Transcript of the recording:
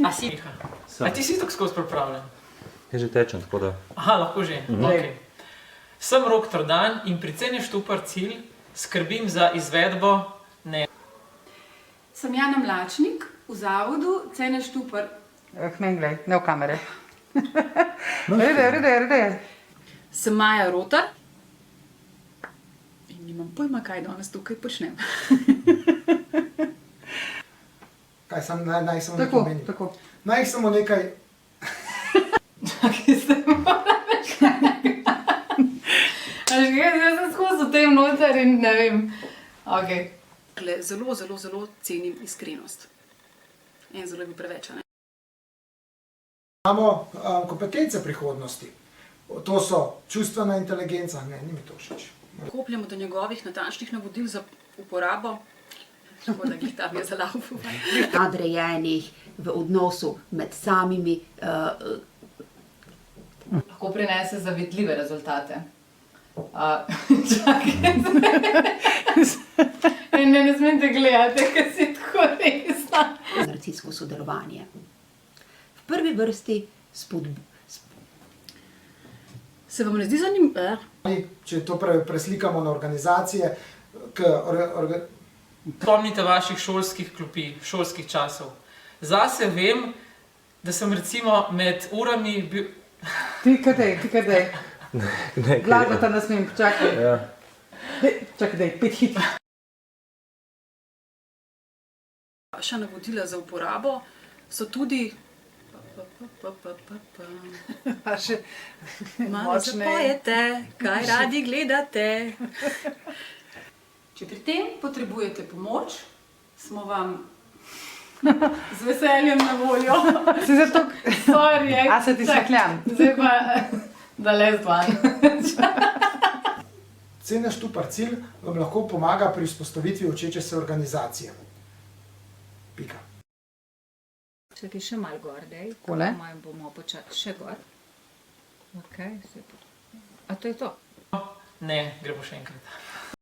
A si? A ti si tako skozi pripravljen? Je že tečen, tako da. Aha, lahko že. Okay. Sem Rok Trdan in pri Cene Štupar cilj skrbim za izvedbo ne. Sem Jana Mlačnik v zavodu Cene Štupar. Ne glej, ne v kamere. Rede. Sem Maja Rotar. In nimam pojma, kaj danes tukaj počnem. Kaj sam naj samo nekaj meni? Tako. Naj samo nekaj... Čakaj, se moram več jaz sem skozi v tem noter in ne vem. Okay. Zelo, zelo, zelo cenim iskrenost. En zelo bi preveč, ne? Imamo kompetence prihodnosti. To so čustvena inteligenca. Ne, ni mi to všeč. Kopljamo do njegovih natančnih navodil za uporabo. Tako da jih tam je zalaufal. Nadrejenih v odnosu med samimi. Lahko prinese zavidljive rezultate. Čakaj. Ne smete gledati, ker si tako resna. Generacijsko sodelovanje. V prvi vrsti Se vam ne zdi zanimivo? Če to preslikamo na organizacije, Spomnite vaših šolskih klopi, šolskih časov. Zase vem, da sem recimo med urami bil... Ti kadej. Gladata ne smem, počakaj. Ja. Čakaj, daj, 5 hit. Vaša navodila za uporabo so tudi... Malo zapojete, kaj radi gledate. Če pri tem potrebujete pomoč, smo vam z veseljem na voljo. Si zato... Sorry, A se ti svetljam? Zdaj pa, da le zdvan. Cene Štupar cilj vam lahko pomaga pri vzpostavitvi učeče se organizacije. Pika. Čakaj, še malo gor, dej. Kole? Mojem bomo počakali še gor. Ok, se je. A to je to? Ne, gremo še enkrat.